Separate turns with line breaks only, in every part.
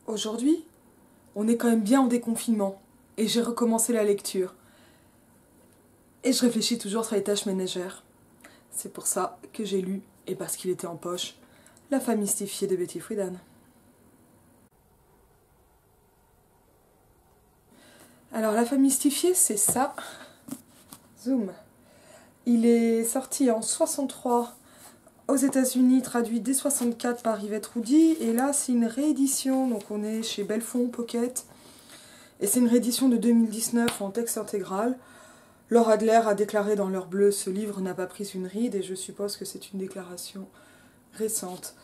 Aujourd'hui, on est quand même bien en déconfinement et j'ai recommencé la lecture. Et je réfléchis toujours sur les tâches ménagères. C'est pour ça que j'ai lu, et parce qu'il était en poche, La femme mystifiée de Betty Friedan. Alors, La femme mystifiée, c'est ça. Zoom. Il est sorti en 63 aux États-Unis, traduit dès 64 par Yvette Roudy. Et là, c'est une réédition, donc on est chez Belfond Pocket. Et c'est une réédition de 2019 en texte intégral. Laura Adler a déclaré dans l'heure bleue: ce livre n'a pas pris une ride, et je suppose que c'est une déclaration récente.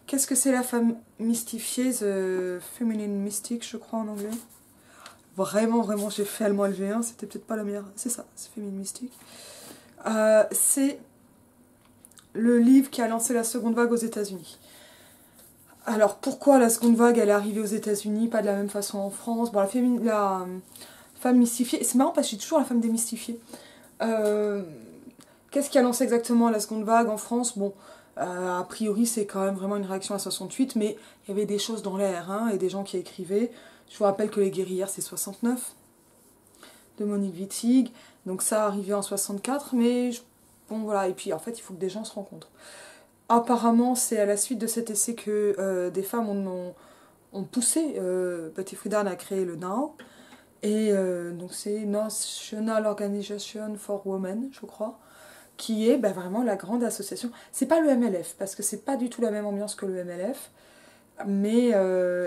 Qu'est-ce que c'est La femme mystifiée, The Feminine Mystic, je crois en anglais. Vraiment, j'ai fait allemand LV1, c'était peut-être pas la meilleure. C'est ça, c'est Feminine Mystic. C'est le livre qui a lancé la seconde vague aux États-Unis. Alors pourquoi la seconde vague elle est arrivée aux États-Unis, pas de la même façon en France? Bon, la femme mystifiée, c'est marrant parce que j'ai toujours la femme démystifiée. Qu'est-ce qui a lancé exactement la seconde vague en France? Bon, a priori c'est quand même vraiment une réaction à 68, mais il y avait des choses dans l'air, hein, et des gens qui écrivaient. Je vous rappelle que Les Guerrières c'est 69, de Monique Wittig, donc ça arrivait en 64, mais bon voilà, et puis en fait il faut que des gens se rencontrent. Apparemment c'est à la suite de cet essai que des femmes ont poussé Betty Friedan à créer le NOW, et donc c'est National Organization for Women, je crois, qui est vraiment la grande association. C'est pas le MLF, parce que c'est pas du tout la même ambiance que le MLF, mais,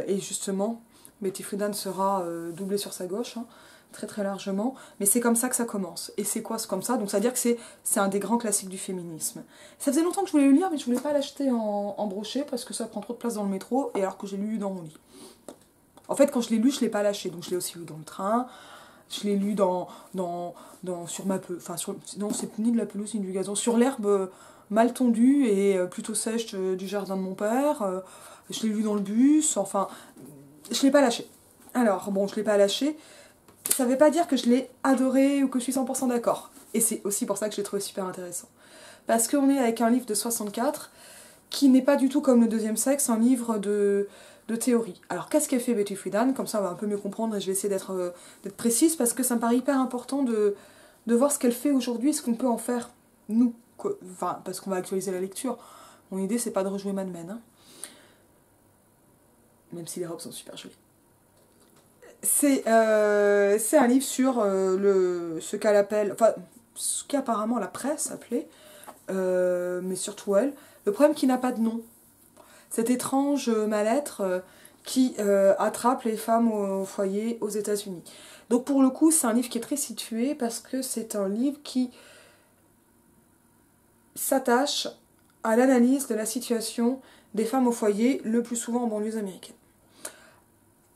et justement, Betty Friedan sera doublée sur sa gauche, hein, très largement, mais c'est comme ça que ça commence. Et c'est quoi, c'est comme ça? Donc ça veut dire que c'est un des grands classiques du féminisme. Ça faisait longtemps que je voulais le lire, mais je voulais pas l'acheter en brochet, parce que ça prend trop de place dans le métro, et alors que j'ai lu dans mon lit. En fait, quand je l'ai lu, je l'ai pas lâché, donc je l'ai aussi lu dans le train. Je l'ai lu sur ma pelouse. Enfin, non, c'est ni de la pelouse ni du gazon. Sur l'herbe mal tondue et plutôt sèche du jardin de mon père. Je l'ai lu dans le bus. Enfin, je l'ai pas lâché. Alors, bon, je l'ai pas lâché. Ça veut pas dire que je l'ai adoré ou que je suis 100% d'accord. Et c'est aussi pour ça que je l'ai trouvé super intéressant. Parce qu'on est avec un livre de 64 qui n'est pas du tout comme Le Deuxième Sexe, un livre de théorie. Alors qu'est-ce qu'elle fait Betty Friedan? Comme ça on va un peu mieux comprendre, et je vais essayer d'être précise, parce que ça me paraît hyper important de voir ce qu'elle fait aujourd'hui et ce qu'on peut en faire, nous. Enfin, parce qu'on va actualiser la lecture. Mon idée c'est pas de rejouer Mad Men, hein. Même si les robes sont super jolies. C'est un livre sur ce qu'elle appelle, enfin ce qu'apparemment la presse appelait, mais surtout elle, le problème qui n'a pas de nom. Cet étrange mal-être qui attrape les femmes au foyer aux États-Unis. Donc pour le coup, c'est un livre qui est très situé, parce que c'est un livre qui s'attache à l'analyse de la situation des femmes au foyer, le plus souvent en banlieue américaine.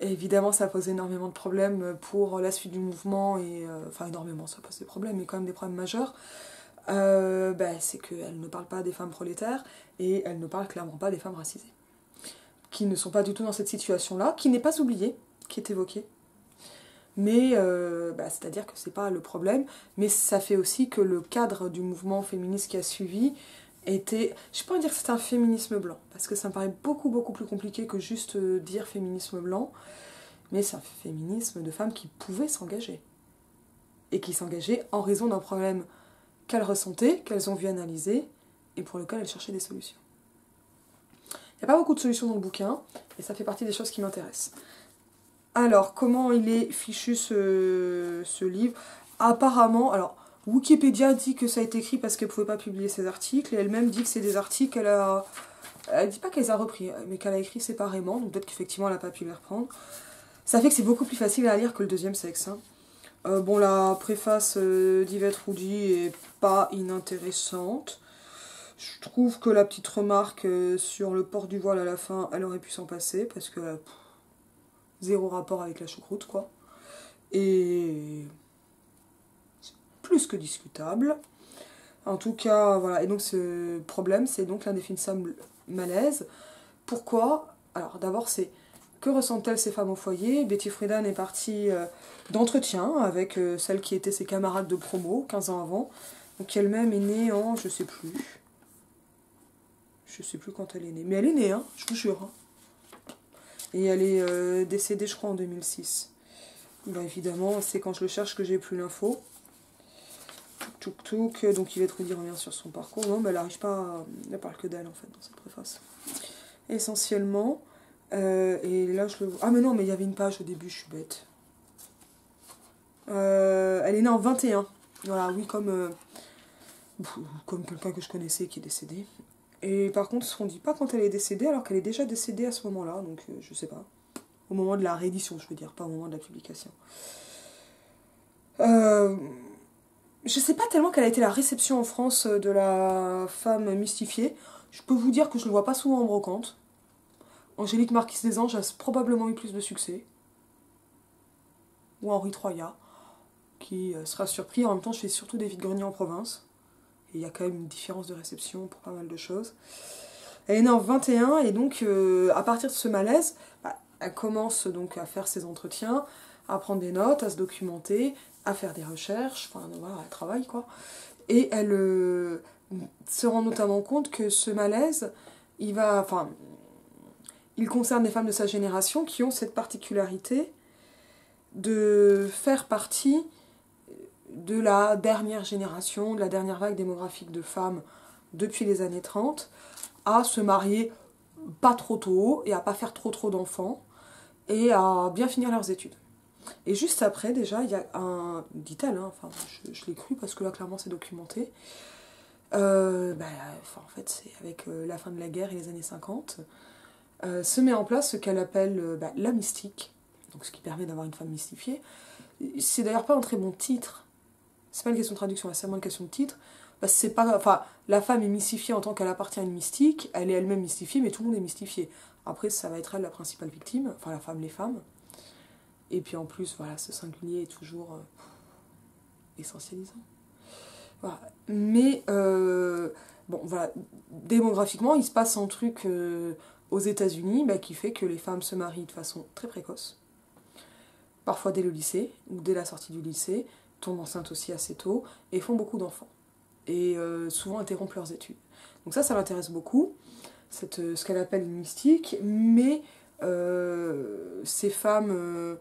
Et évidemment, ça pose énormément de problèmes pour la suite du mouvement, et enfin énormément, ça pose des problèmes, mais quand même des problèmes majeurs. C'est qu'elle ne parle pas des femmes prolétaires, et elle ne parle clairement pas des femmes racisées, qui ne sont pas du tout dans cette situation-là, qui n'est pas oubliée, qui est évoquée. Mais c'est-à-dire que c'est pas le problème, mais ça fait aussi que le cadre du mouvement féministe qui a suivi était... Je peux pas dire que c'est un féminisme blanc, parce que ça me paraît beaucoup plus compliqué que juste dire féminisme blanc, mais c'est un féminisme de femmes qui pouvaient s'engager. Et qui s'engageaient en raison d'un problème qu'elles ressentaient, qu'elles ont vu analyser, et pour lequel elles cherchaient des solutions. Il n'y a pas beaucoup de solutions dans le bouquin, et ça fait partie des choses qui m'intéressent. Alors, comment il est fichu ce livre? Apparemment, alors, Wikipédia dit que ça a été écrit parce qu'elle ne pouvait pas publier ses articles, et elle-même dit que c'est des articles qu'elle a... Elle dit pas qu'elle les a repris, mais qu'elle a écrit séparément, donc peut-être qu'effectivement elle n'a pas pu les reprendre. Ça fait que c'est beaucoup plus facile à lire que Le Deuxième Sexe, hein. Bon, la préface d'Yvette Roudy est pas inintéressante. Je trouve que la petite remarque sur le port du voile à la fin, elle aurait pu s'en passer, parce que zéro rapport avec la choucroute, quoi. Et plus que discutable. En tout cas, voilà. Et donc ce problème, c'est donc l'indéfinissable malaise. Pourquoi? Alors d'abord, c'est que ressentent-elles ces femmes au foyer? Betty Friedan est partie d'entretien avec celle qui était ses camarades de promo 15 ans avant. Donc elle-même est née en, je sais plus quand elle est née. Mais elle est née, hein, je vous jure. Hein. Et elle est décédée, je crois, en 2006. Bah, évidemment, c'est quand je le cherche que j'ai plus l'info. Touk. Donc il va être dit revenir sur son parcours. Non, mais elle n'arrive pas à... Elle parle que d'elle, en fait, dans cette préface. Essentiellement. Et là, je le vois... Ah, mais non, mais il y avait une page au début, je suis bête. Elle est née en 21. Voilà, oui, comme quelqu'un que je connaissais qui est décédé. Et par contre, on ne dit pas quand elle est décédée, alors qu'elle est déjà décédée à ce moment-là, donc je sais pas. Au moment de la réédition, je veux dire, pas au moment de la publication. Je sais pas tellement quelle a été la réception en France de la femme mystifiée. Je peux vous dire que je ne le vois pas souvent en brocante. Angélique Marquise des Anges a probablement eu plus de succès. Ou Henri Troyat, qui sera surpris. En même temps, je fais surtout des vides-greniers en province. Et il y a quand même une différence de réception pour pas mal de choses. Elle est née en 21 et donc à partir de ce malaise, elle commence donc à faire ses entretiens, à prendre des notes, à se documenter, à faire des recherches, enfin voilà, elle travaille quoi. Et elle se rend notamment compte que ce malaise, il concerne les femmes de sa génération qui ont cette particularité de faire partie de la dernière génération, de la dernière vague démographique de femmes depuis les années 30, à se marier pas trop tôt et à pas faire trop d'enfants et à bien finir leurs études. Et juste après, déjà, il y a un... dit-elle, hein, enfin, je l'ai cru parce que là, clairement, c'est documenté. En fait, c'est avec la fin de la guerre et les années 50, se met en place ce qu'elle appelle la mystique, donc ce qui permet d'avoir une femme mystifiée. C'est d'ailleurs pas un très bon titre. C'est pas une question de traduction, c'est vraiment une question de titre. C'est pas, enfin, la femme est mystifiée en tant qu'elle appartient à une mystique, elle est elle-même mystifiée, mais tout le monde est mystifié. Après, ça va être elle la principale victime, enfin la femme, les femmes. Et puis en plus, voilà, ce singulier est toujours essentialisant. Voilà. Mais, bon, voilà, démographiquement, il se passe un truc aux États-Unis qui fait que les femmes se marient de façon très précoce, parfois dès le lycée, ou dès la sortie du lycée, tombent enceintes aussi assez tôt, et font beaucoup d'enfants. Et souvent interrompent leurs études. Donc ça m'intéresse beaucoup, ce qu'elle appelle une mystique, mais ces femmes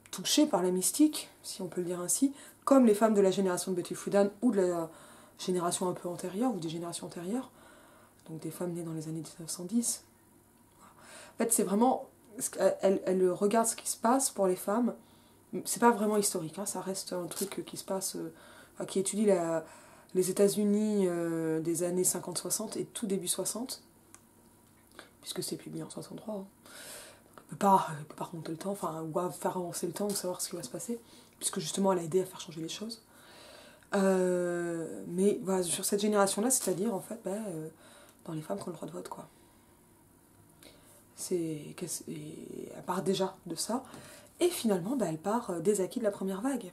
touchées par la mystique, si on peut le dire ainsi, comme les femmes de la génération de Betty Friedan ou de la génération un peu antérieure, ou des générations antérieures, donc des femmes nées dans les années 1910. En fait, c'est vraiment... Elle regarde ce qui se passe pour les femmes. C'est pas vraiment historique, hein, ça reste un truc qui se passe... qui étudie les États-Unis des années 50-60 et tout début 60, puisque c'est publié en 63. Hein. Elle peut pas remonter le temps, enfin, ou faire avancer le temps, ou savoir ce qui va se passer, puisque justement elle a aidé à faire changer les choses. Mais voilà, sur cette génération-là, c'est-à-dire, en fait, dans les femmes qui ont le droit de vote, quoi. Elle part déjà de ça, et finalement, elle part des acquis de la première vague.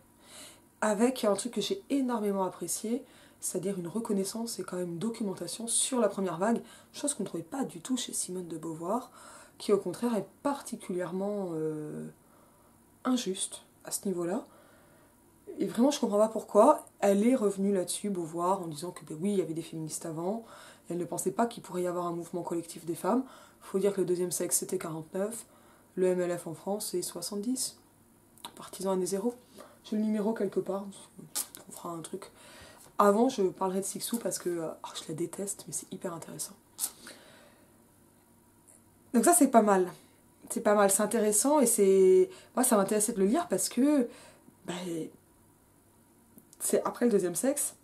Avec un truc que j'ai énormément apprécié, c'est-à-dire une reconnaissance et quand même une documentation sur la première vague, chose qu'on ne trouvait pas du tout chez Simone de Beauvoir, qui au contraire est particulièrement injuste à ce niveau-là. Et vraiment, je ne comprends pas pourquoi. Elle est revenue là-dessus, Beauvoir, en disant que oui, il y avait des féministes avant, et elle ne pensait pas qu'il pourrait y avoir un mouvement collectif des femmes. Il faut dire que le deuxième sexe, c'était 49, le MLF en France, c'est 70. Partisan année zéro. J'ai le numéro quelque part, on fera un truc. Avant, je parlerai de Sixou parce que je la déteste, mais c'est hyper intéressant. Donc ça, c'est pas mal. C'est pas mal, c'est intéressant, et c'est... Moi, ça m'intéressait de le lire parce que... c'est après le deuxième sexe,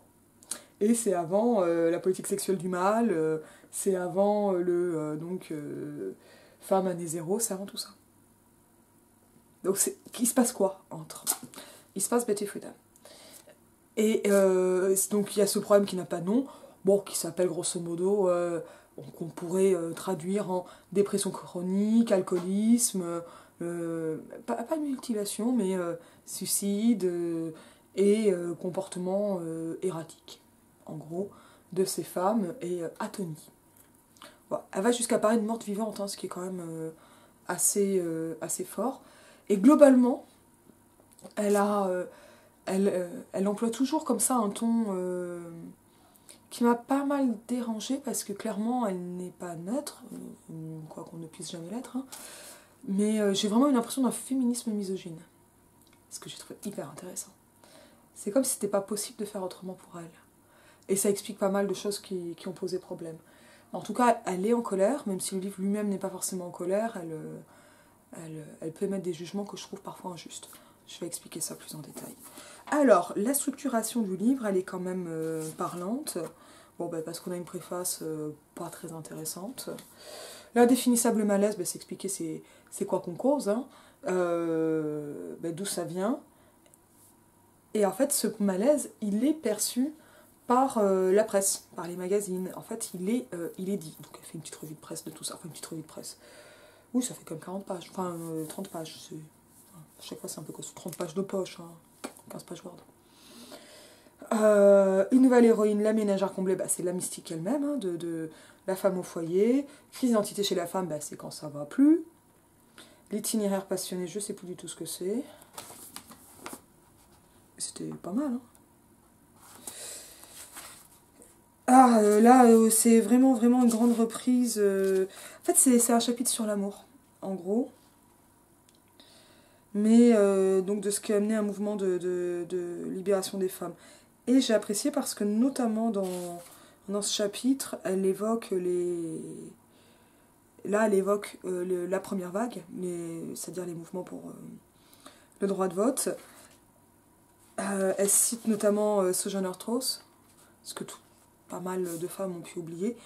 et c'est avant la politique sexuelle du mâle, c'est avant femme année zéro, c'est avant tout ça. Donc il se passe quoi entre... Il se passe Betty Friedan. Et donc il y a ce problème qui n'a pas de nom, qui s'appelle grosso modo, qu'on pourrait traduire en dépression chronique, alcoolisme, pas mutilation, mais suicide et comportement erratique, en gros, de ces femmes, et atonie. Voilà. Elle va jusqu'à parler de morte vivante, hein, ce qui est quand même assez fort. Et globalement, elle emploie toujours comme ça un ton qui m'a pas mal dérangée parce que clairement elle n'est pas neutre, quoi qu'on ne puisse jamais l'être, hein. Mais j'ai vraiment eu l'impression d'un féminisme misogyne, ce que j'ai trouvé hyper intéressant. C'est comme si c'était pas possible de faire autrement pour elle. Et ça explique pas mal de choses qui ont posé problème. En tout cas, elle est en colère, même si le livre lui-même n'est pas forcément en colère, elle peut émettre des jugements que je trouve parfois injustes. Je vais expliquer ça plus en détail. Alors, la structuration du livre, elle est quand même parlante. Bon, parce qu'on a une préface pas très intéressante. L'indéfinissable malaise, c'est expliquer c'est quoi qu'on cause, hein. D'où ça vient. Et en fait, ce malaise, il est perçu par la presse, par les magazines. En fait, il est dit. Donc, elle fait une petite revue de presse de tout ça. Enfin, une petite revue de presse. Oui, ça fait comme 40 pages. Enfin, 30 pages. À chaque fois, c'est un peu comme 30 pages de poche. Hein. 15 pages Word. Une nouvelle héroïne, la ménagère comblée, c'est la mystique elle-même, hein, de la femme au foyer. Crise d'identité chez la femme, c'est quand ça va plus. L'itinéraire passionné, je sais plus du tout ce que c'est. C'était pas mal, hein. Là, c'est vraiment une grande reprise. En fait, c'est un chapitre sur l'amour, en gros. Mais donc de ce qui a amené un mouvement de libération des femmes. Et j'ai apprécié parce que notamment dans ce chapitre, elle évoque Là, elle évoque la première vague, c'est-à-dire les mouvements pour le droit de vote. Elle cite notamment Sojourner Truth, ce que pas mal de femmes ont pu oublier,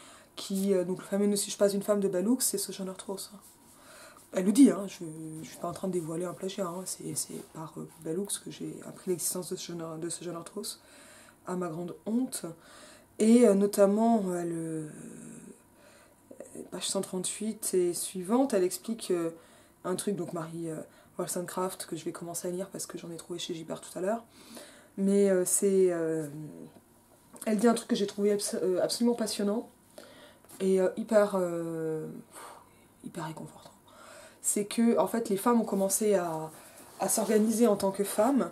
donc le fameux Ne suis-je pas une femme de Bellux, c'est Sojourner Truth. Elle le dit, hein, je ne suis pas en train de dévoiler un plagiat, hein, c'est par Bellux que j'ai appris l'existence de Sojourner Truth, à ma grande honte. Et notamment, page 138 et suivante, elle explique un truc, donc Marie Wollstonecraft, que je vais commencer à lire parce que j'en ai trouvé chez Gibert tout à l'heure. Mais elle dit un truc que j'ai trouvé absolument passionnant et hyper réconfortant. C'est que, en fait, les femmes ont commencé à s'organiser en tant que femmes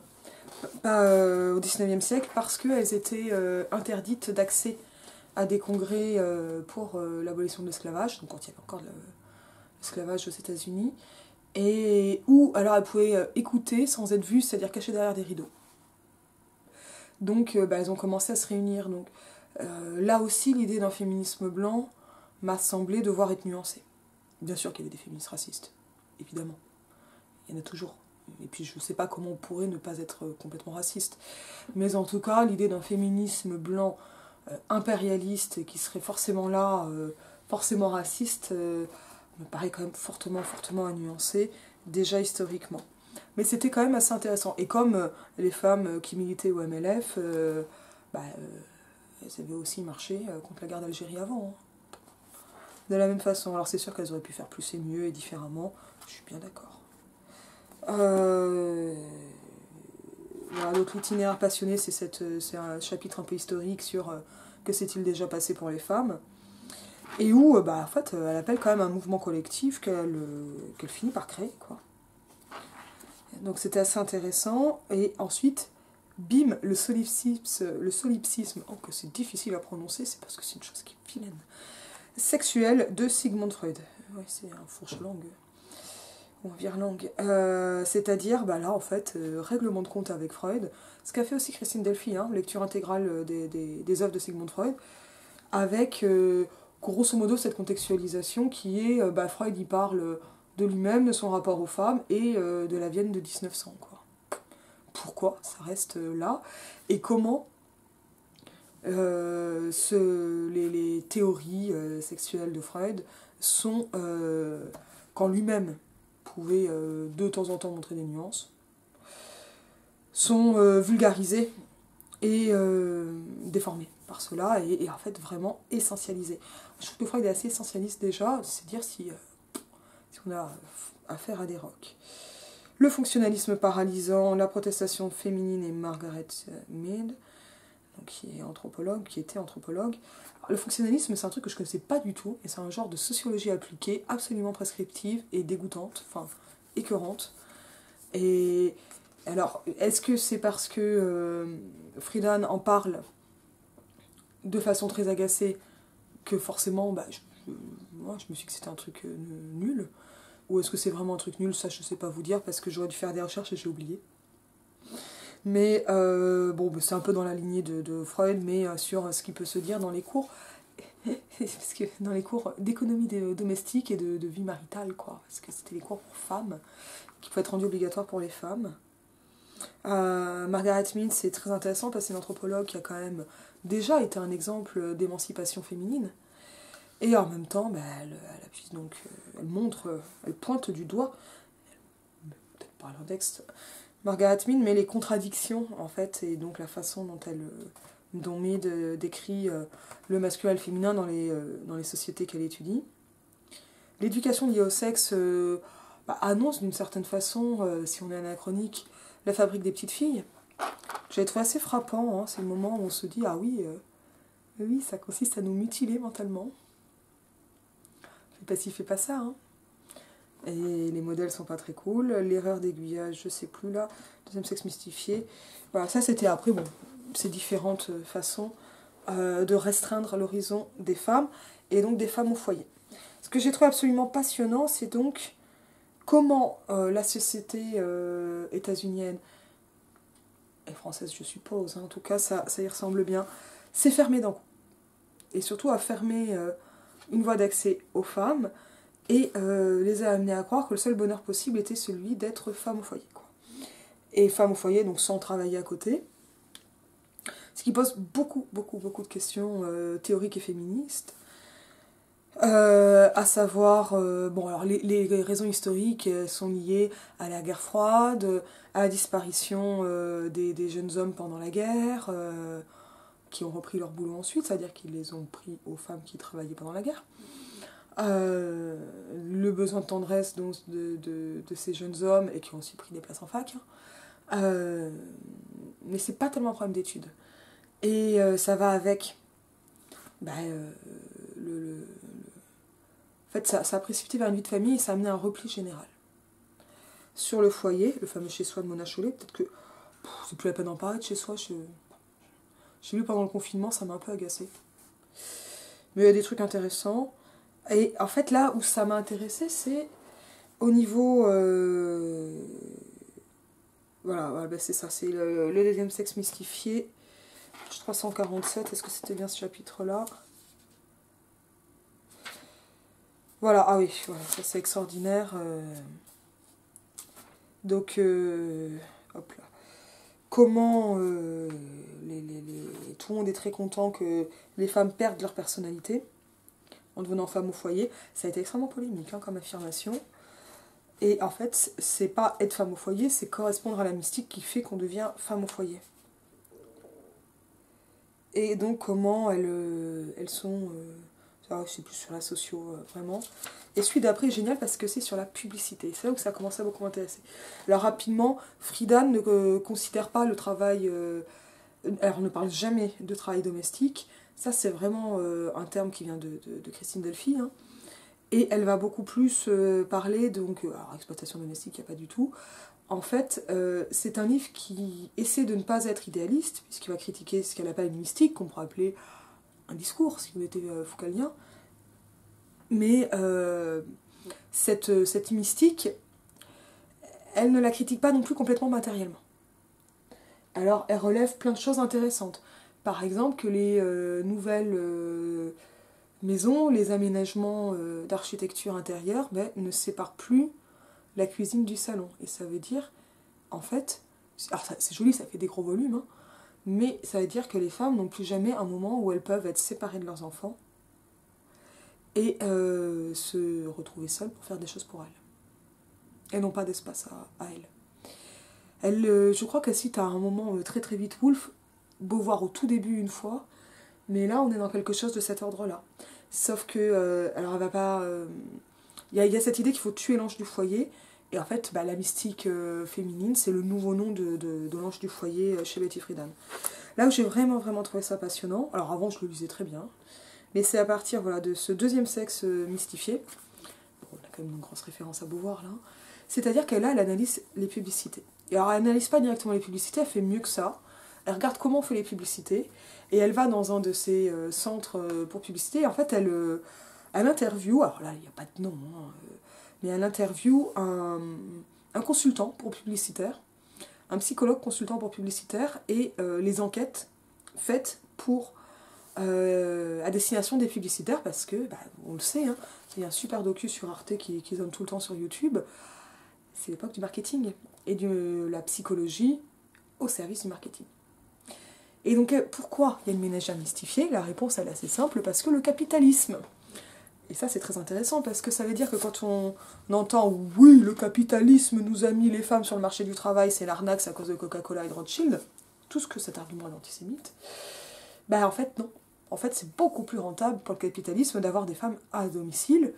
au XIXe siècle parce qu'elles étaient interdites d'accès à des congrès pour l'abolition de l'esclavage, donc quand il y avait encore de l'esclavage aux États-Unis, et où alors elles pouvaient écouter sans être vues, c'est-à-dire cachées derrière des rideaux. Donc elles ont commencé à se réunir. Donc là aussi, l'idée d'un féminisme blanc m'a semblé devoir être nuancée. Bien sûr qu'il y avait des féministes racistes, évidemment. Il y en a toujours. Et puis je ne sais pas comment on pourrait ne pas être complètement raciste. Mais en tout cas, l'idée d'un féminisme blanc impérialiste qui serait forcément là, forcément raciste, me paraît quand même fortement à nuancer, déjà historiquement. Mais c'était quand même assez intéressant. Et comme les femmes qui militaient au MLF, elles avaient aussi marché contre la guerre d'Algérie avant. Hein. De la même façon. Alors c'est sûr qu'elles auraient pu faire plus et mieux et différemment. Je suis bien d'accord. Voilà, donc l'itinéraire passionné, c'est un chapitre un peu historique sur que s'est-il déjà passé pour les femmes. Et où, en fait, elle appelle quand même un mouvement collectif qu'elle finit par créer, quoi. Donc c'était assez intéressant. Et ensuite, bim, le solipsisme, oh que c'est difficile à prononcer, c'est parce que c'est une chose qui est vilaine. Sexuel de Sigmund Freud. Ouais, c'est un fourche-langue. Ou un vire-langue. C'est-à-dire, là, en fait, règlement de compte avec Freud. Ce qu'a fait aussi Christine Delphi, hein, lecture intégrale des œuvres de Sigmund Freud, avec, grosso modo, cette contextualisation qui est, Freud, il parle de lui-même, de son rapport aux femmes, et de la Vienne de 1900, quoi. Pourquoi ça reste là? Et comment les théories sexuelles de Freud sont, quand lui-même pouvait de temps en temps montrer des nuances, sont vulgarisées et déformées par cela et en fait vraiment essentialisées. Je trouve que Freud est assez essentialiste déjà, c'est dire si on a affaire à des rocs. Le fonctionnalisme paralysant, la protestation féminine et Margaret Mead, qui était anthropologue. Alors, le fonctionnalisme, c'est un truc que je ne connaissais pas du tout, et c'est un genre de sociologie appliquée absolument prescriptive et dégoûtante, enfin écœurante. Et alors, est-ce que c'est parce que Friedan en parle de façon très agacée que forcément, moi, je me suis dit que c'était un truc nul. Ou est-ce que c'est vraiment un truc nul? Ça, je sais pas vous dire, parce que j'aurais dû faire des recherches et j'ai oublié. Mais bon, c'est un peu dans la lignée de Freud, mais sur ce qui peut se dire dans les cours. Parce que dans les cours d'économie domestique et de vie maritale, quoi. Parce que c'était les cours pour femmes, qui pouvaient être rendus obligatoires pour les femmes. Margaret Mead, c'est très intéressant parce que c'est une anthropologue qui a quand même déjà été un exemple d'émancipation féminine. Et en même temps, elle appuie donc, elle montre, elle pointe du doigt, peut-être par l'index, Margaret Mead, mais les contradictions, en fait, et donc la façon dont Mead décrit le masculin et le féminin dans les sociétés qu'elle étudie. L'éducation liée au sexe annonce d'une certaine façon, si on est anachronique, la fabrique des petites filles. J'ai trouvé assez frappant, hein, c'est le moment où on se dit, ah oui, oui, ça consiste à nous mutiler mentalement. Fais pas ci, fais pas ça, hein. Et les modèles sont pas très cool. L'erreur d'aiguillage, je sais plus là. Deuxième sexe mystifié. Voilà, ça c'était après, bon, ces différentes façons de restreindre l'horizon des femmes, et donc des femmes au foyer. Ce que j'ai trouvé absolument passionnant, c'est donc comment la société états-unienne, et française je suppose, hein, en tout cas ça y ressemble bien, s'est fermée d'un coup. Et surtout a fermé une voie d'accès aux femmes, et les a amenés à croire que le seul bonheur possible était celui d'être femme au foyer, quoi. Et femme au foyer, donc sans travailler à côté. Ce qui pose beaucoup de questions théoriques et féministes. À savoir, bon, alors les raisons historiques sont liées à la guerre froide, à la disparition des jeunes hommes pendant la guerre, qui ont repris leur boulot ensuite, c'est-à-dire qu'ils les ont pris aux femmes qui travaillaient pendant la guerre. Le besoin de tendresse donc, de ces jeunes hommes et qui ont aussi pris des places en fac. Mais c'est pas tellement un problème d'études. Et ça va avec en fait, ça a précipité vers une vie de famille et ça a amené un repli général. Sur le foyer, le fameux chez-soi de Mona Chollet, peut-être que c'est plus la peine d'en parler de chez-soi. J'ai lu pendant le confinement, ça m'a un peu agacé. Mais il y a des trucs intéressants. Et en fait, là où ça m'a intéressé, c'est au niveau... Voilà, c'est ça, c'est le deuxième sexe mystifié, page 347, est-ce que c'était bien ce chapitre-là? Voilà, ah oui, voilà, ça c'est extraordinaire. Donc, hop là. Comment tout le monde est très content que les femmes perdent leur personnalité en devenant femme au foyer. Ça a été extrêmement polémique comme affirmation. Et en fait, c'est pas être femme au foyer, c'est correspondre à la mystique qui fait qu'on devient femme au foyer. Et donc comment elles sont... c'est plus sur la socio, vraiment. Et celui d'après est génial parce que c'est sur la publicité. C'est là où ça a commencé à beaucoup m'intéresser. Alors rapidement, Friedan ne considère pas le travail... alors on ne parle jamais de travail domestique. Ça c'est vraiment un terme qui vient de Christine Delphi. Hein. Et elle va beaucoup plus parler, donc, alors exploitation domestique, il n'y a pas du tout. En fait, c'est un livre qui essaie de ne pas être idéaliste, puisqu'il va critiquer ce qu'elle appelle une mystique, qu'on pourrait appeler un discours, si on était foucaldien. Mais cette mystique, elle ne la critique pas non plus complètement matériellement. Alors, elle relève plein de choses intéressantes. Par exemple, que les nouvelles maisons, les aménagements d'architecture intérieure ne séparent plus la cuisine du salon. Et ça veut dire, en fait, alors c'est joli, ça fait des gros volumes, hein, mais ça veut dire que les femmes n'ont plus jamais un moment où elles peuvent être séparées de leurs enfants et se retrouver seules pour faire des choses pour elles. Elles n'ont pas d'espace à elles. Je crois qu'elle cite à un moment très très vite Woolf, beau voir au tout début une fois, mais là on est dans quelque chose de cet ordre-là. Sauf que, alors elle va pas... Il y a cette idée qu'il faut tuer l'ange du foyer, et en fait la mystique féminine, c'est le nouveau nom de l'ange du foyer chez Betty Friedan. Là où j'ai vraiment trouvé ça passionnant, alors avant je le lisais très bien, mais c'est à partir de ce deuxième sexe mystifié, bon, on a quand même une grosse référence à Beauvoir là, c'est-à-dire qu'elle analyse les publicités. Et alors elle n'analyse pas directement les publicités, elle fait mieux que ça, elle regarde comment on fait les publicités, et elle va dans un de ces centres pour publicité, et en fait elle interview, alors là il n'y a pas de nom, hein, mais elle interview un consultant pour publicitaire, un psychologue consultant pour publicitaire, et les enquêtes faites pour à destination des publicitaires, parce que, bah, on le sait, hein, il y a un super docu sur Arte qui donne tout le temps sur YouTube, c'est l'époque du marketing et de la psychologie au service du marketing. Et donc pourquoi il y a une ménagère mystifiée? La réponse elle est assez simple, parce que le capitalisme. Et ça c'est très intéressant, parce que ça veut dire que quand on entend « oui, le capitalisme nous a mis les femmes sur le marché du travail, c'est l'arnaque, c'est à cause de Coca-Cola et de Rothschild », tout ce que cet argument est antisémite, bah en fait non. En fait c'est beaucoup plus rentable pour le capitalisme d'avoir des femmes à domicile.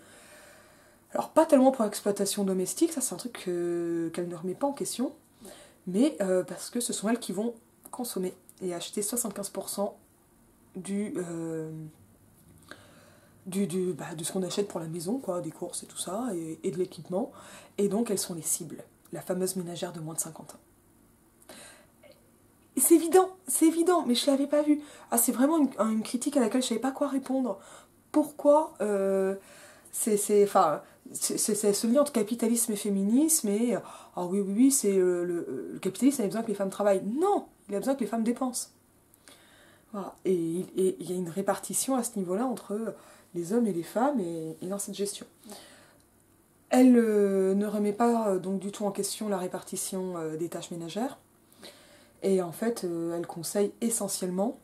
Alors pas tellement pour l'exploitation domestique, ça c'est un truc qu'elle ne remet pas en question, mais parce que ce sont elles qui vont consommer et acheter 75% de ce qu'on achète pour la maison, quoi, des courses et tout ça, et de l'équipement, et donc elles sont les cibles, la fameuse ménagère de moins de 50 ans. Et c'est évident, mais je ne l'avais pas vu. Ah, c'est vraiment une critique à laquelle je ne savais pas quoi répondre. Pourquoi c'est ce lien entre capitalisme et féminisme, et ah oui, c'est le capitalisme a besoin que les femmes travaillent. Non, il a besoin que les femmes dépensent. Voilà. Et il y a une répartition à ce niveau-là entre les hommes et les femmes, et dans cette gestion. Elle ne remet pas donc du tout en question la répartition des tâches ménagères, et en fait elle conseille essentiellement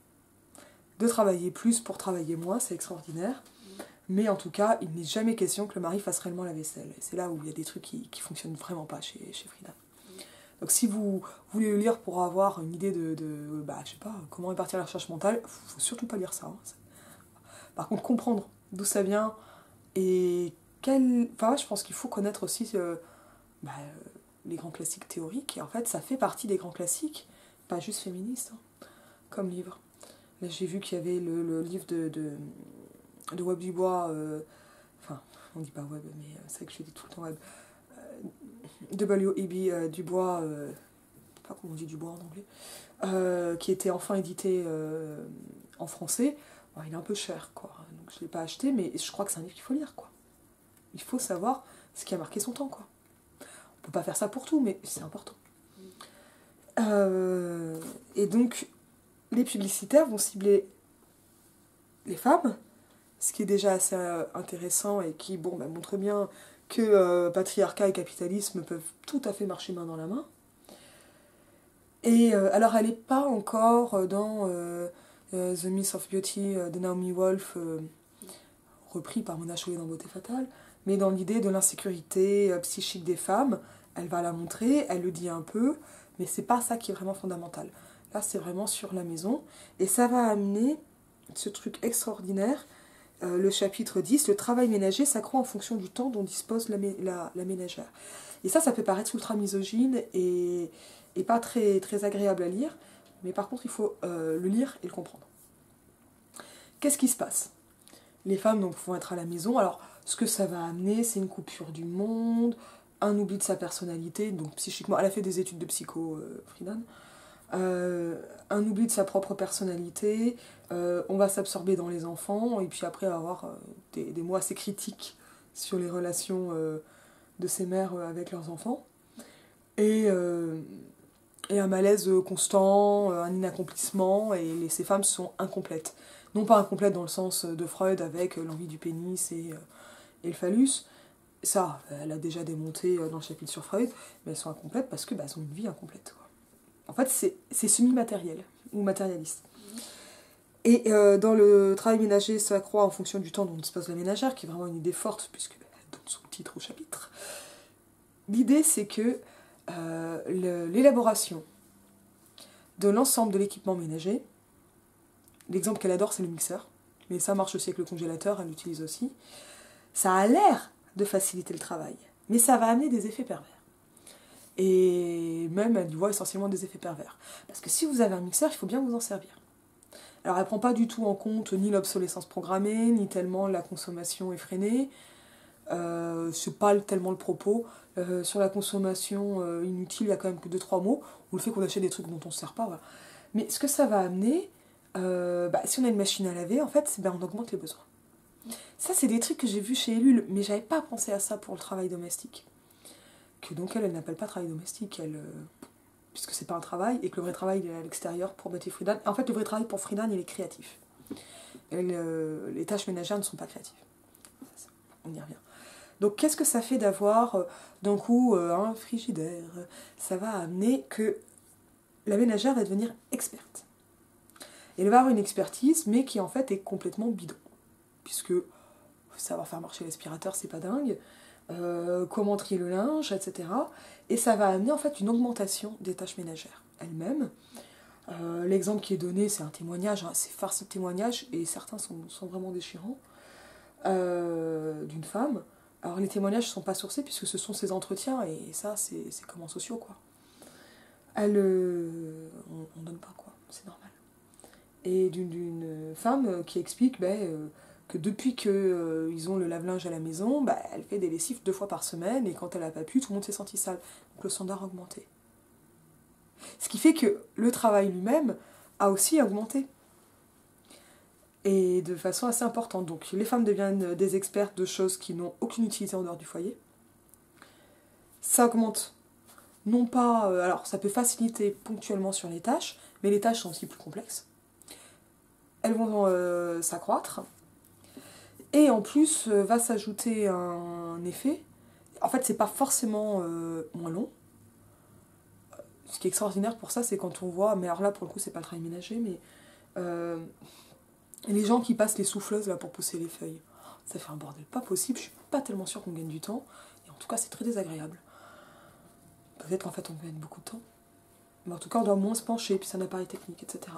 de travailler plus pour travailler moins, c'est extraordinaire. Mais en tout cas, il n'est jamais question que le mari fasse réellement la vaisselle. Et c'est là où il y a des trucs qui fonctionnent vraiment pas chez Frida. Donc si vous voulez le lire pour avoir une idée de je sais pas, comment répartir la charge mentale, faut surtout pas lire ça. Hein. Par contre, comprendre d'où ça vient et je pense qu'il faut connaître aussi les grands classiques théoriques. Et en fait, ça fait partie des grands classiques, pas juste féministes, hein, comme livre. Là, j'ai vu qu'il y avait le livre de Web Dubois, on dit pas Web, mais c'est vrai que je dis tout le temps Web, W.E.B. Dubois, je sais pas comment on dit Dubois en anglais, qui était enfin édité en français. Bon, il est un peu cher, quoi, donc je l'ai pas acheté, mais je crois que c'est un livre qu'il faut lire, quoi. Il faut savoir ce qui a marqué son temps, quoi. On peut pas faire ça pour tout, mais c'est important. Et donc, les publicitaires vont cibler les femmes, ce qui est déjà assez intéressant et qui montre bien que patriarcat et capitalisme peuvent tout à fait marcher main dans la main. Et alors elle n'est pas encore dans The Myth of Beauty de Naomi Wolf, repris par Mona Chollet dans Beauté Fatale, mais dans l'idée de l'insécurité psychique des femmes. Elle va la montrer, elle le dit un peu, mais c'est pas ça qui est vraiment fondamental. Là c'est vraiment sur la maison, et ça va amener ce truc extraordinaire. Le chapitre 10, le travail ménager s'accroît en fonction du temps dont dispose la ménagère. Et ça peut paraître ultra misogyne et pas très, très agréable à lire, mais par contre il faut le lire et le comprendre. Qu'est-ce qui se passe? Les femmes donc vont être à la maison, alors ce que ça va amener, c'est une coupure du monde, un oubli de sa personnalité, donc psychiquement, elle a fait des études de psycho, Friedan, un oubli de sa propre personnalité, on va s'absorber dans les enfants, et puis après avoir des mots assez critiques sur les relations de ces mères avec leurs enfants, et un malaise constant, un inaccomplissement, et ces femmes sont incomplètes. Non pas incomplètes dans le sens de Freud avec l'envie du pénis et le phallus, ça, elle a déjà démonté dans le chapitre sur Freud, mais elles sont incomplètes parce que elles ont une vie incomplète, quoi. En fait, c'est semi-matériel, ou matérialiste. Et dans le travail ménager, ça accroît en fonction du temps dont dispose la ménagère, qui est vraiment une idée forte, puisque elle donne son titre au chapitre. L'idée, c'est que l'élaboration de l'ensemble de l'équipement ménager, l'exemple qu'elle adore, c'est le mixeur, mais ça marche aussi avec le congélateur, elle l'utilise aussi, ça a l'air de faciliter le travail, mais ça va amener des effets pervers. Et même, elle y voit essentiellement des effets pervers. Parce que si vous avez un mixeur, il faut bien vous en servir. Alors elle ne prend pas du tout en compte ni l'obsolescence programmée, ni tellement la consommation effrénée. C'est pas tellement le propos. Sur la consommation inutile, il y a quand même que 2-3 mots, ou le fait qu'on achète des trucs dont on ne se sert pas. Voilà. Mais ce que ça va amener, si on a une machine à laver, en fait, on augmente les besoins. Ça, c'est des trucs que j'ai vus chez Ellul, mais j'avais pas pensé à ça pour le travail domestique. Que donc elle n'appelle pas travail domestique, puisque c'est pas un travail, et que le vrai travail il est à l'extérieur pour Betty Friedan. En fait, le vrai travail pour Friedan, il est créatif. Les tâches ménagères ne sont pas créatives. On y revient. Donc qu'est-ce que ça fait d'avoir d'un coup un frigidaire? Ça va amener que la ménagère va devenir experte. Elle va avoir une expertise, mais qui en fait est complètement bidon. Puisque savoir faire marcher l'aspirateur, c'est pas dingue. Comment trier le linge, etc. Et ça va amener en fait une augmentation des tâches ménagères elles-mêmes. L'exemple qui est donné, c'est un témoignage, c'est farci de témoignages, et certains sont vraiment déchirants, d'une femme. Alors les témoignages ne sont pas sourcés puisque ce sont ses entretiens, et ça c'est comme en sociaux quoi. On donne pas quoi, c'est normal. Et d'une femme qui explique que depuis qu'ils ont le lave-linge à la maison, elle fait des lessives 2 fois par semaine, et quand elle n'a pas pu, tout le monde s'est senti sale. Donc le standard a augmenté. Ce qui fait que le travail lui-même a aussi augmenté. Et de façon assez importante. Donc les femmes deviennent des expertes de choses qui n'ont aucune utilité en dehors du foyer. Ça augmente, non pas... alors ça peut faciliter ponctuellement sur les tâches, mais les tâches sont aussi plus complexes. Elles vont s'accroître. Et en plus, va s'ajouter un effet. En fait, c'est pas forcément moins long. Ce qui est extraordinaire pour ça, c'est quand on voit... Mais alors là, pour le coup, c'est pas le travail ménager, mais... les gens qui passent les souffleuses là pour pousser les feuilles, ça fait un bordel pas possible, je suis pas tellement sûre qu'on gagne du temps, et en tout cas c'est très désagréable. Peut-être qu'en fait on gagne beaucoup de temps, mais en tout cas on doit moins se pencher, puis c'est un appareil technique, etc.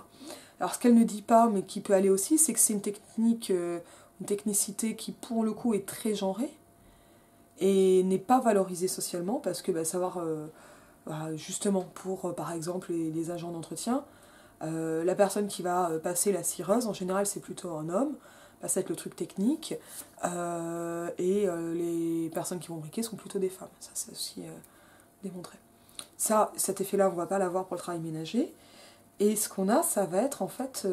Alors ce qu'elle ne dit pas, mais qui peut aller aussi, c'est que c'est une technique, une technicité qui pour le coup est très genrée, et n'est pas valorisée socialement, parce que savoir, justement pour par exemple les agents d'entretien, la personne qui va passer la cireuse, en général c'est plutôt un homme, ça va être le truc technique, et les personnes qui vont briquer sont plutôt des femmes, ça c'est aussi démontré. Cet effet-là on ne va pas l'avoir pour le travail ménager, et ce qu'on a, ça va être en fait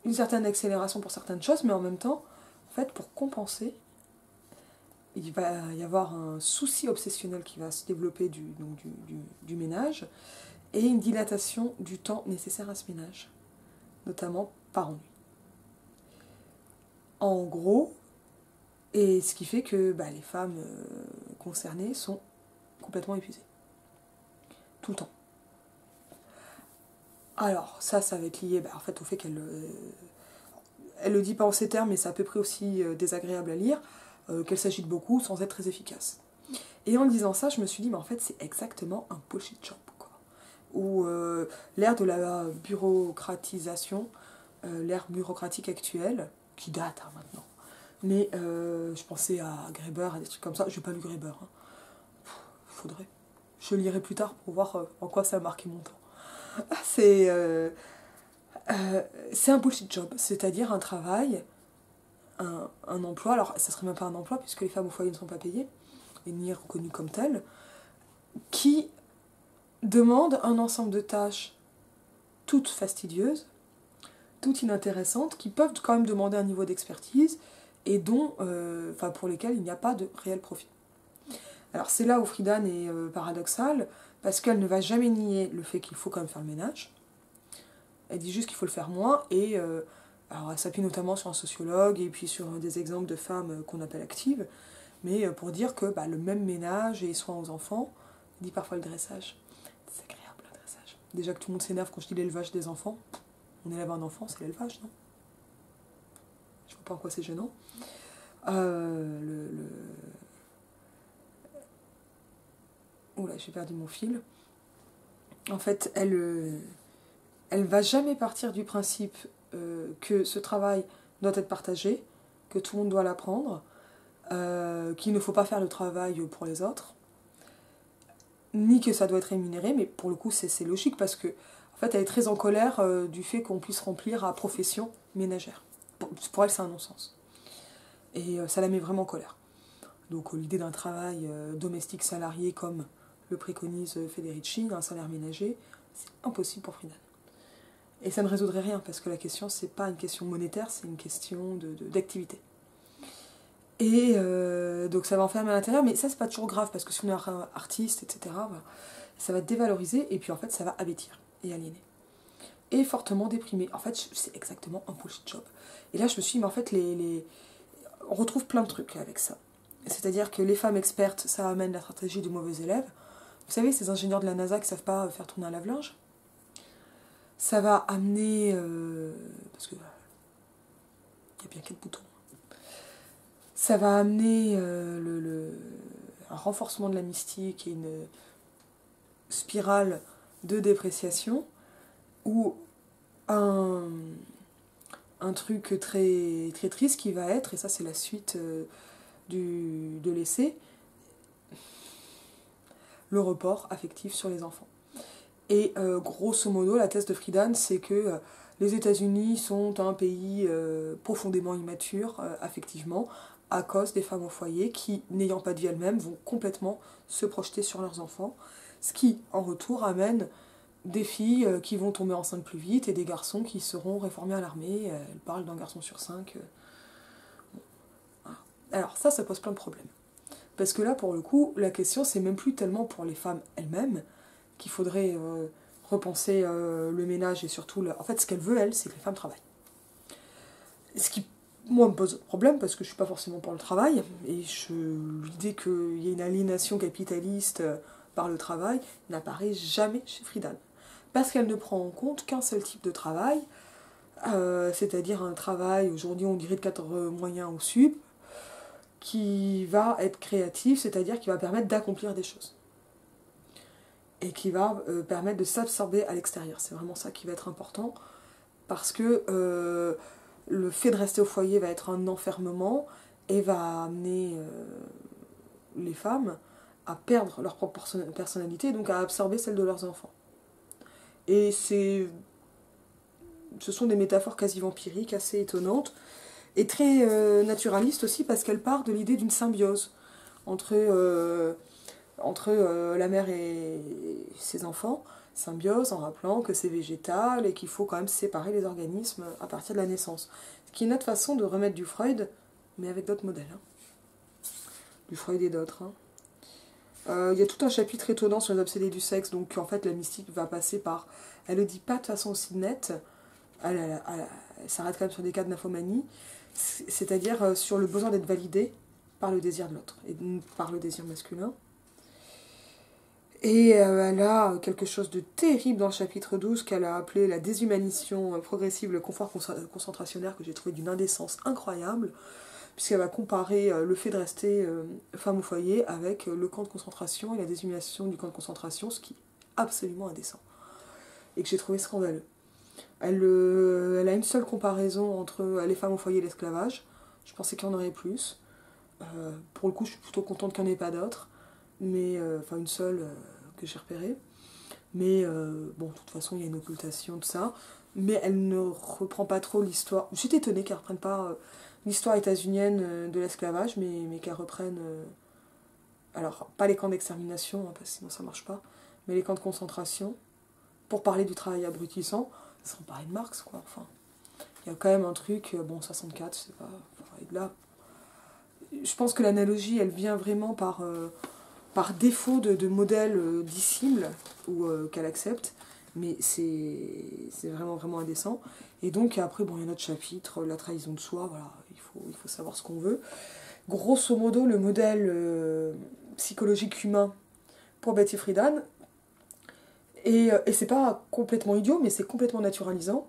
une certaine accélération pour certaines choses, mais en même temps, en fait, pour compenser, il va y avoir un souci obsessionnel qui va se développer du ménage, et une dilatation du temps nécessaire à ce ménage, notamment par ennui. En gros, et ce qui fait que les femmes concernées sont complètement épuisées. Tout le temps. Alors, ça va être lié en fait, au fait qu'elle le dit pas en ces termes, mais c'est à peu près aussi désagréable à lire, qu'elle s'agite beaucoup sans être très efficace. Et en disant ça, je me suis dit, mais en fait, c'est exactement un bullshit job. Où l'ère de la bureaucratisation, l'ère bureaucratique actuelle, qui date maintenant, mais je pensais à Graeber, à des trucs comme ça, j'ai pas lu Graeber, hein. Faudrait. Je lirai plus tard pour voir en quoi ça a marqué mon temps. C'est un bullshit job, c'est-à-dire un travail, un emploi, alors ça serait même pas un emploi puisque les femmes au foyer ne sont pas payées, et ni reconnues comme telles, qui demande un ensemble de tâches toutes fastidieuses, toutes inintéressantes, qui peuvent quand même demander un niveau d'expertise et pour lesquelles il n'y a pas de réel profit. Alors c'est là où Friedan est paradoxale, parce qu'elle ne va jamais nier le fait qu'il faut quand même faire le ménage. Elle dit juste qu'il faut le faire moins, et alors elle s'appuie notamment sur un sociologue et puis sur des exemples de femmes qu'on appelle actives, mais pour dire que le même ménage et soin aux enfants, elle dit parfois le dressage. C'est agréable le dressage. Déjà que tout le monde s'énerve quand je dis l'élevage des enfants. On élève un enfant, c'est l'élevage, non? Je vois pas en quoi c'est gênant. Oula, j'ai perdu mon fil. En fait, elle va jamais partir du principe que ce travail doit être partagé, que tout le monde doit l'apprendre, qu'il ne faut pas faire le travail pour les autres, ni que ça doit être rémunéré, mais pour le coup c'est logique parce que en fait elle est très en colère du fait qu'on puisse remplir à profession ménagère. Pour elle c'est un non-sens. Et ça la met vraiment en colère. Donc l'idée d'un travail domestique salarié comme le préconise Federici, un salaire ménager, C'est impossible pour Friedan. Et ça ne résoudrait rien, parce que la question, c'est pas une question monétaire, c'est une question d'activité. Et donc ça va enfermer à l'intérieur, mais ça c'est pas toujours grave, parce que si on est un artiste, etc., bah, ça va dévaloriser, et puis en fait ça va abêtir et aliéner. Et fortement déprimé. En fait, c'est exactement un bullshit job. Et là je me suis dit, mais en fait, on retrouve plein de trucs avec ça. C'est-à-dire que les femmes expertes, ça amène la stratégie du mauvais élève. Vous savez, ces ingénieurs de la NASA qui savent pas faire tourner un lave-linge, ça va amener... parce que... il y a bien 4 boutons. Ça va amener un renforcement de la mystique et une spirale de dépréciation ou un truc très, très triste qui va être, et ça c'est la suite de l'essai, le report affectif sur les enfants. Et grosso modo, la thèse de Friedan, c'est que les États-Unis sont un pays profondément immature affectivement, à cause des femmes au foyer qui, n'ayant pas de vie elles-mêmes, vont complètement se projeter sur leurs enfants, ce qui, en retour, amène des filles qui vont tomber enceintes plus vite et des garçons qui seront réformés à l'armée. Elle parle d'un garçon sur 5. Voilà. Alors ça pose plein de problèmes. Parce que là, pour le coup, la question, c'est même plus tellement pour les femmes elles-mêmes qu'il faudrait repenser le ménage et surtout... En fait, ce qu'elle veut, elle, c'est que les femmes travaillent. Ce qui, moi, me pose problème parce que je suis pas forcément pour le travail. Et l'idée qu'il y ait une aliénation capitaliste par le travail n'apparaît jamais chez Friedan. Parce qu'elle ne prend en compte qu'un seul type de travail, c'est-à-dire un travail, aujourd'hui on dirait de cadre moyen ou sup, qui va être créatif, c'est-à-dire qui va permettre d'accomplir des choses. Et qui va permettre de s'absorber à l'extérieur. C'est vraiment ça qui va être important, parce que le fait de rester au foyer va être un enfermement et va amener les femmes à perdre leur propre personnalité, donc à absorber celle de leurs enfants. Et ce sont des métaphores quasi vampiriques, assez étonnantes, et très naturalistes aussi, parce qu'elles partent de l'idée d'une symbiose entre la mère et ses enfants, symbiose en rappelant que c'est végétal et qu'il faut quand même séparer les organismes à partir de la naissance. Ce qui est une autre façon de remettre du Freud, mais avec d'autres modèles. Hein. Du Freud et d'autres. Hein. Y a tout un chapitre étonnant sur les obsédés du sexe, donc en fait la mystique va passer par... Elle le dit pas de façon aussi nette, elle s'arrête quand même sur des cas de nymphomanie, c'est-à-dire sur le besoin d'être validé par le désir de l'autre, et par le désir masculin. Et elle a quelque chose de terrible dans le chapitre 12 qu'elle a appelé la déshumanisation progressive, le confort concentrationnaire, que j'ai trouvé d'une indécence incroyable, puisqu'elle va comparer le fait de rester femme au foyer avec le camp de concentration et la déshumanisation du camp de concentration, ce qui est absolument indécent. Et que j'ai trouvé scandaleux. Elle a une seule comparaison entre les femmes au foyer et l'esclavage. Je pensais qu'il y en aurait plus. Pour le coup, je suis plutôt contente qu'il n'y en ait pas d'autres. Mais, enfin, une seule que j'ai repérée. Mais, bon, de toute façon, il y a une occultation de ça. Mais elle ne reprend pas trop l'histoire. Je suis étonnée qu'elle ne reprenne pas l'histoire états-unienne de l'esclavage, mais qu'elle reprenne... alors, pas les camps d'extermination, hein, parce que sinon ça ne marche pas, mais les camps de concentration, pour parler du travail abrutissant, sans parler de Marx, quoi. Enfin, il y a quand même un truc, bon, 64, c'est pas... Enfin, là, je pense que l'analogie, elle vient vraiment par défaut de modèle disciple, ou qu'elle accepte, mais c'est vraiment, vraiment indécent. Et donc, après, bon, il y a notre chapitre, la trahison de soi, voilà, il faut savoir ce qu'on veut. Grosso modo, le modèle psychologique humain pour Betty Friedan, et c'est pas complètement idiot, mais c'est complètement naturalisant,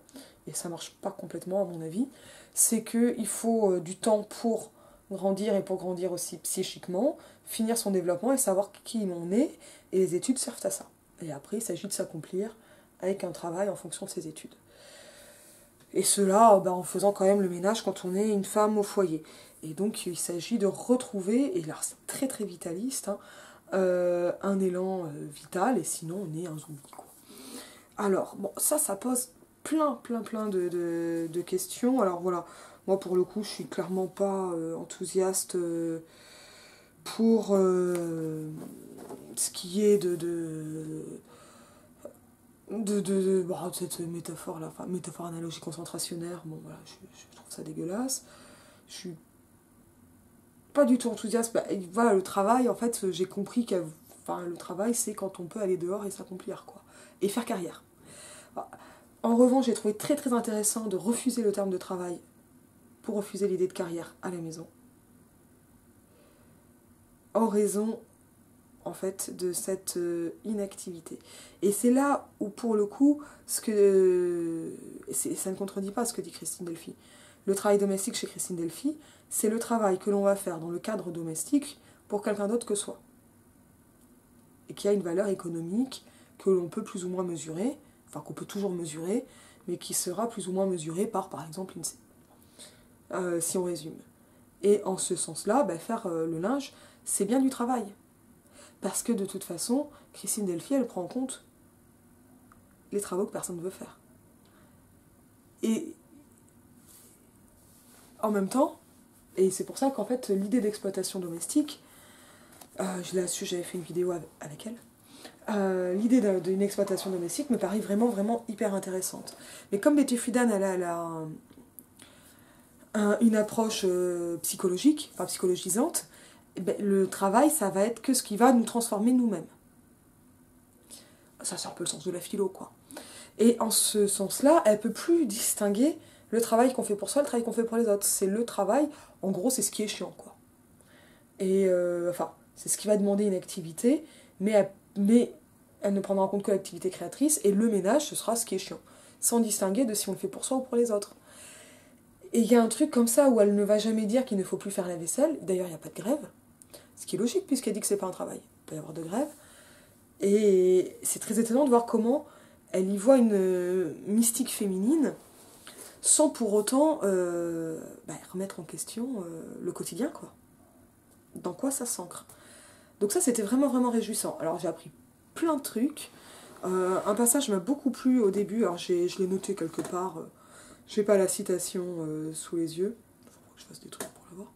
et ça marche pas complètement à mon avis, c'est qu'il faut du temps pour grandir et pour grandir aussi psychiquement, finir son développement et savoir qui on est, et les études servent à ça. Et après, il s'agit de s'accomplir avec un travail en fonction de ses études. Et cela en faisant quand même le ménage quand on est une femme au foyer. Et donc il s'agit de retrouver, et là c'est très très vitaliste, hein, un élan vital, et sinon on est un zombie, quoi. Alors, bon, ça pose plein de questions. Alors voilà, moi pour le coup je suis clairement pas enthousiaste pour ce qui est cette métaphore-là, enfin, métaphore analogique concentrationnaire, bon voilà, je trouve ça dégueulasse. Je suis pas du tout enthousiaste. Bah, voilà, le travail, en fait, j'ai compris que enfin, le travail, c'est quand on peut aller dehors et s'accomplir, quoi. Et faire carrière. En revanche, j'ai trouvé très très intéressant de refuser le terme de travail pour refuser l'idée de carrière à la maison. En raison, en fait, de cette inactivité. Et c'est là où, pour le coup, ça ne contredit pas ce que dit Christine Delphi. Le travail domestique chez Christine Delphi, c'est le travail que l'on va faire dans le cadre domestique pour quelqu'un d'autre que soi. Et qui a une valeur économique que l'on peut plus ou moins mesurer, enfin qu'on peut toujours mesurer, mais qui sera plus ou moins mesurée par exemple, l'INSEE. Si on résume. Et en ce sens-là, faire le linge, c'est bien du travail. Parce que de toute façon, Christine Delphi, elle prend en compte les travaux que personne ne veut faire. Et en même temps, et c'est pour ça qu'en fait, l'idée d'exploitation domestique, j'avais fait une vidéo avec elle, l'idée d'une exploitation domestique me paraît vraiment, vraiment hyper intéressante. Mais comme Betty Friedan, elle a une approche psychologique, enfin psychologisante, le travail, ça va être que ce qui va nous transformer nous-mêmes. Ça, c'est un peu le sens de la philo, quoi. Et en ce sens-là, elle peut plus distinguer le travail qu'on fait pour soi et le travail qu'on fait pour les autres. C'est le travail, en gros, c'est ce qui est chiant, quoi. Et enfin, c'est ce qui va demander une activité, mais elle ne prendra en compte que l'activité créatrice, et le ménage, ce sera ce qui est chiant, sans distinguer de si on le fait pour soi ou pour les autres. Et il y a un truc comme ça où elle ne va jamais dire qu'il ne faut plus faire la vaisselle. D'ailleurs, il n'y a pas de grève, ce qui est logique puisqu'elle dit que c'est pas un travail. Il peut y avoir de grève. Et c'est très étonnant de voir comment elle y voit une mystique féminine sans pour autant remettre en question le quotidien, quoi. Dans quoi ça s'ancre. Donc ça, c'était vraiment, vraiment réjouissant. Alors, j'ai appris plein de trucs. Un passage m'a beaucoup plu au début. Alors, je l'ai noté quelque part. Je n'ai pas la citation sous les yeux. Il faut que je fasse des trucs pour l'avoir.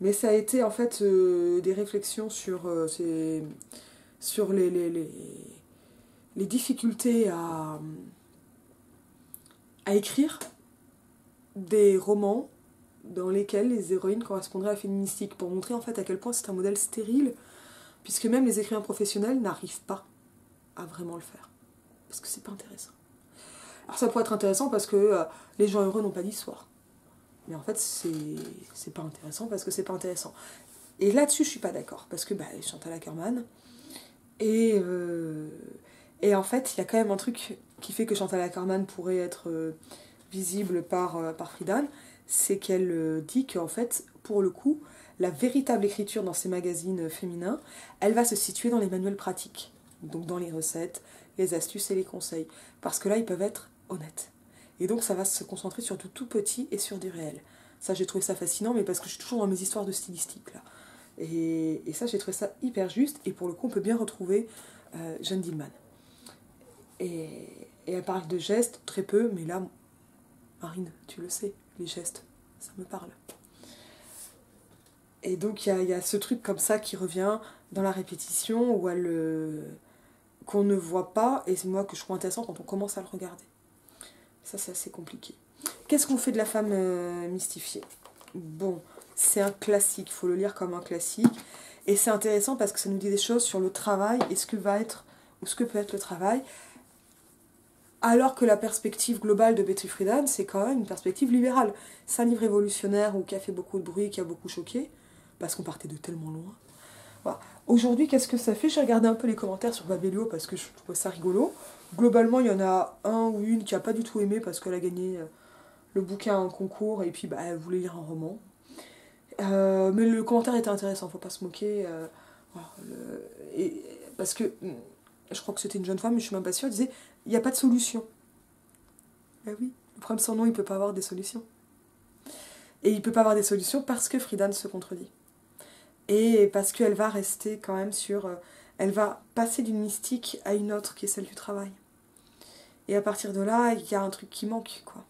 Mais ça a été, en fait, des réflexions sur les difficultés à écrire des romans dans lesquels les héroïnes correspondraient à la féministique, pour montrer en fait à quel point c'est un modèle stérile, puisque même les écrivains professionnels n'arrivent pas à vraiment le faire, parce que c'est pas intéressant. Alors ça pourrait être intéressant parce que les gens heureux n'ont pas d'histoire, mais en fait c'est pas intéressant parce que c'est pas intéressant. Et là-dessus je suis pas d'accord, parce que Chantal Akerman, et en fait il y a quand même un truc qui fait que Chantal Akerman pourrait être visible par Friedan, c'est qu'elle dit qu'en fait, pour le coup, la véritable écriture dans ces magazines féminins, elle va se situer dans les manuels pratiques, donc dans les recettes, les astuces et les conseils, parce que là, ils peuvent être honnêtes. Et donc, ça va se concentrer sur du tout petit et sur du réel. Ça, j'ai trouvé ça fascinant, mais parce que je suis toujours dans mes histoires de stylistique, là. Et ça, j'ai trouvé ça hyper juste, et pour le coup, on peut bien retrouver Jeanne Dillman. Et elle parle de gestes, très peu, mais là, Marine, tu le sais, les gestes, ça me parle. Et donc il y a ce truc comme ça qui revient dans la répétition où qu'on ne voit pas, et c'est moi que je trouve intéressant quand on commence à le regarder. Ça, c'est assez compliqué. Qu'est-ce qu'on fait de la femme mystifiée ? Bon, c'est un classique, il faut le lire comme un classique, et c'est intéressant parce que ça nous dit des choses sur le travail et ce que peut être le travail. Alors que la perspective globale de Betty Friedan, c'est quand même une perspective libérale. C'est un livre révolutionnaire qui a fait beaucoup de bruit, qui a beaucoup choqué, parce qu'on partait de tellement loin. Voilà. Aujourd'hui, qu'est-ce que ça fait ? J'ai regardé un peu les commentaires sur Babelio parce que je trouvais ça rigolo. Globalement, il y en a un ou une qui n'a pas du tout aimé parce qu'elle a gagné le bouquin en concours et puis elle voulait lire un roman. Mais le commentaire était intéressant, faut pas se moquer. Parce que je crois que c'était une jeune femme, mais je suis même pas sûre, elle disait il n'y a pas de solution. Ben oui, le problème sans nom, il ne peut pas avoir des solutions. Et il ne peut pas avoir des solutions parce que Friedan se contredit. Et parce qu'elle va rester quand même elle va passer d'une mystique à une autre qui est celle du travail. Et à partir de là, il y a un truc qui manque, quoi.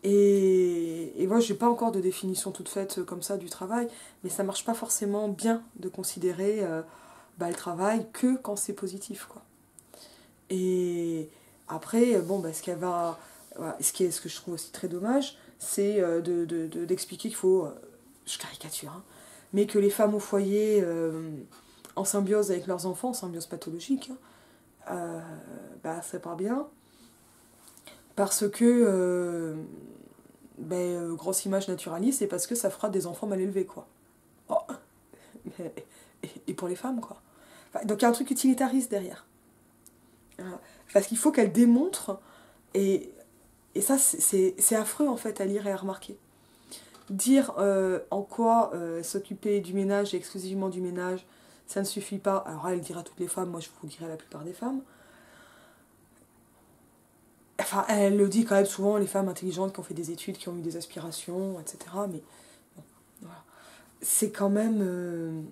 Et moi, je n'ai pas encore de définition toute faite comme ça du travail, mais ça ne marche pas forcément bien de considérer le travail que quand c'est positif, quoi. Et après, bon, bah, ce qu'elle va... Voilà, ce que je trouve aussi très dommage, c'est d'expliquer qu'il faut... je caricature, hein, mais que les femmes au foyer, en symbiose avec leurs enfants, en symbiose pathologique, hein, bah, c'est pas bien. Parce que... grosse image naturaliste, et parce que ça fera des enfants mal élevés, quoi. Oh. Et pour les femmes, quoi. Enfin, donc il y a un truc utilitariste derrière. Parce qu'il faut qu'elle démontre, et ça c'est affreux en fait à lire et à remarquer. Dire en quoi s'occuper du ménage et exclusivement du ménage, ça ne suffit pas. Alors elle dira à toutes les femmes, moi je vous dirai à la plupart des femmes. Enfin, elle le dit quand même souvent, les femmes intelligentes qui ont fait des études, qui ont eu des aspirations, etc. Mais bon, voilà. C'est quand même...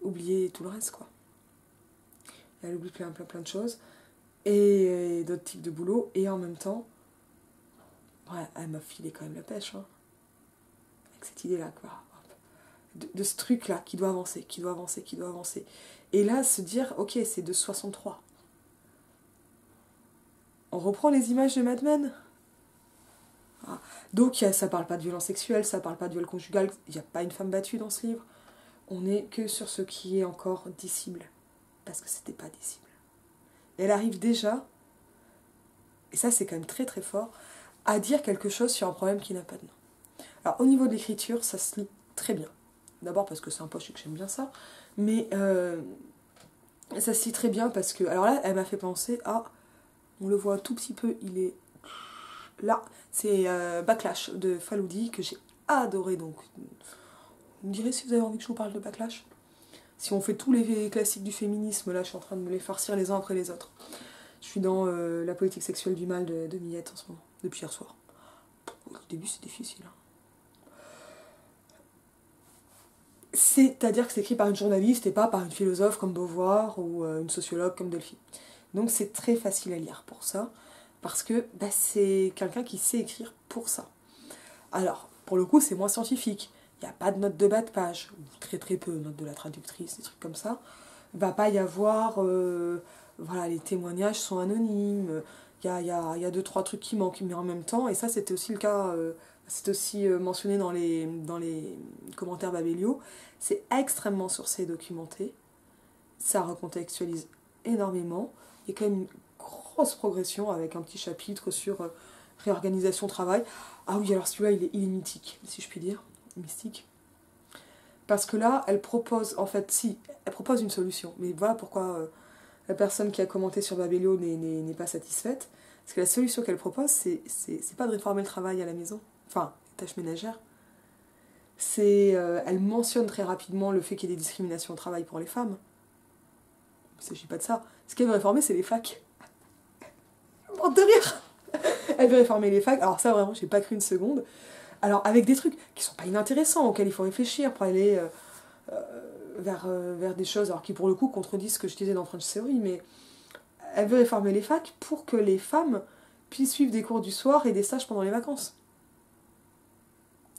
oublier tout le reste, quoi. Elle oublie plein de choses. Et d'autres types de boulot. Et en même temps, ouais, elle m'a filé quand même la pêche, hein. Avec cette idée-là, quoi. De ce truc-là qui doit avancer, qui doit avancer, qui doit avancer. Et là, se dire, ok, c'est de 63. On reprend les images de Mad Men. Ah. Donc, ça parle pas de violence sexuelle, ça parle pas de viol conjugal, il n'y a pas une femme battue dans ce livre. On est que sur ce qui est encore dissible. Parce que c'était pas dissible. Et elle arrive déjà, et ça c'est quand même très très fort, à dire quelque chose sur un problème qui n'a pas de nom. Alors, au niveau de l'écriture, ça se lit très bien. D'abord parce que c'est un poche et que j'aime bien ça, mais ça se lit très bien parce que... Alors là, elle m'a fait penser à... On le voit un tout petit peu, il est là. C'est Backlash de Faloudi que j'ai adoré. Donc, vous me direz si vous avez envie que je vous parle de Backlash. Si on fait tous les classiques du féminisme, là je suis en train de me les farcir les uns après les autres. Je suis dans la politique sexuelle du mal de Millette en ce moment, depuis hier soir. Au début c'est difficile, hein. C'est-à-dire que c'est écrit par une journaliste et pas par une philosophe comme Beauvoir ou une sociologue comme Delphi. Donc c'est très facile à lire pour ça, parce que bah, c'est quelqu'un qui sait écrire pour ça. Alors, pour le coup, c'est moins scientifique. Il n'y a pas de notes de bas de page, ou très très peu, notes de la traductrice, des trucs comme ça. Il ne va pas y avoir... voilà, les témoignages sont anonymes, il y a deux, trois trucs qui manquent, mais en même temps, et ça c'était aussi le cas... c'est aussi mentionné dans les commentaires Babelio, c'est extrêmement sourcé et documenté, ça recontextualise énormément, il y a quand même une grosse progression avec un petit chapitre sur réorganisation travail. Ah oui, alors celui-là il est mythique, si je puis dire, mystique. Parce que là, elle propose, en fait, si, elle propose une solution, mais voilà pourquoi la personne qui a commenté sur Babelio n'est pas satisfaite. Parce que la solution qu'elle propose, c'est pas de réformer le travail à la maison, enfin, les tâches ménagères. Elle mentionne très rapidement le fait qu'il y ait des discriminations au travail pour les femmes. Il ne s'agit pas de ça. Ce qu'elle veut réformer, c'est les facs. Bande de rire. Elle veut réformer les facs. Alors ça, vraiment, j'ai pas cru une seconde. Alors, avec des trucs qui sont pas inintéressants, auxquels il faut réfléchir pour aller vers des choses, alors qui pour le coup contredisent ce que je disais dans French Theory, mais elle veut réformer les facs pour que les femmes puissent suivre des cours du soir et des stages pendant les vacances.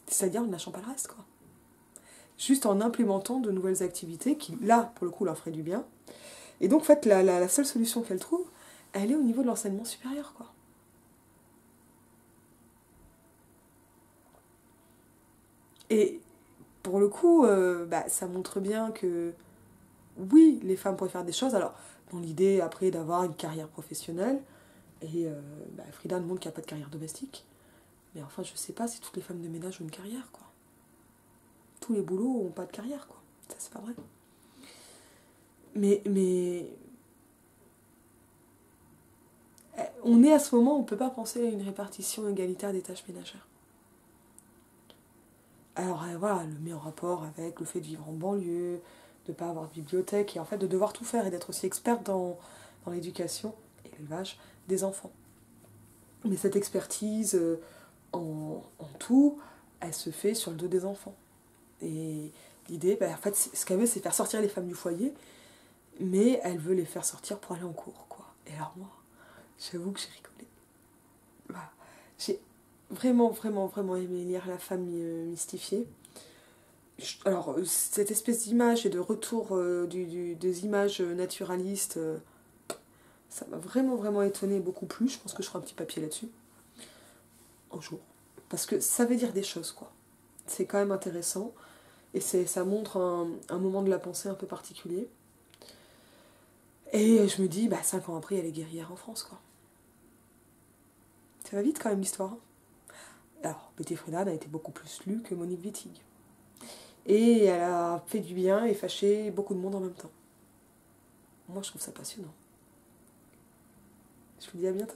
C'est-à-dire en ne lâchant pas le reste, quoi. Juste en implémentant de nouvelles activités qui, là, pour le coup, leur feraient du bien. Et donc, en fait, la seule solution qu'elle trouve, elle est au niveau de l'enseignement supérieur, quoi. Et pour le coup, ça montre bien que, oui, les femmes pourraient faire des choses. Alors, dans l'idée, après, d'avoir une carrière professionnelle, et Frida nous montre qu'il n'y a pas de carrière domestique. Mais enfin, je sais pas si toutes les femmes de ménage ont une carrière, quoi. Tous les boulots n'ont pas de carrière, quoi. Ça, c'est pas vrai. Mais on est à ce moment où on ne peut pas penser à une répartition égalitaire des tâches ménagères. Alors voilà, le met en rapport avec le fait de vivre en banlieue, de ne pas avoir de bibliothèque, et en fait de devoir tout faire, et d'être aussi experte dans l'éducation et l'élevage des enfants. Mais cette expertise, en tout, elle se fait sur le dos des enfants. Et l'idée, en fait, ce qu'elle veut, c'est faire sortir les femmes du foyer, mais elle veut les faire sortir pour aller en cours, quoi. Et alors moi, j'avoue que j'ai rigolé. Voilà. J'ai vraiment, vraiment, vraiment aimé lire La femme mystifiée. Alors, cette espèce d'image et de retour des images naturalistes, ça m'a vraiment, vraiment étonnée, beaucoup plus. Je pense que je ferai un petit papier là-dessus, un jour. Parce que ça veut dire des choses, quoi. C'est quand même intéressant. Et ça montre un moment de la pensée un peu particulier. Et je me dis, 5 ans après, il y a les guerrières en France, quoi. Ça va vite quand même l'histoire. Alors, Betty Friedan a été beaucoup plus lue que Monique Wittig. Et elle a fait du bien et fâché beaucoup de monde en même temps. Moi, je trouve ça passionnant. Je vous dis à bientôt.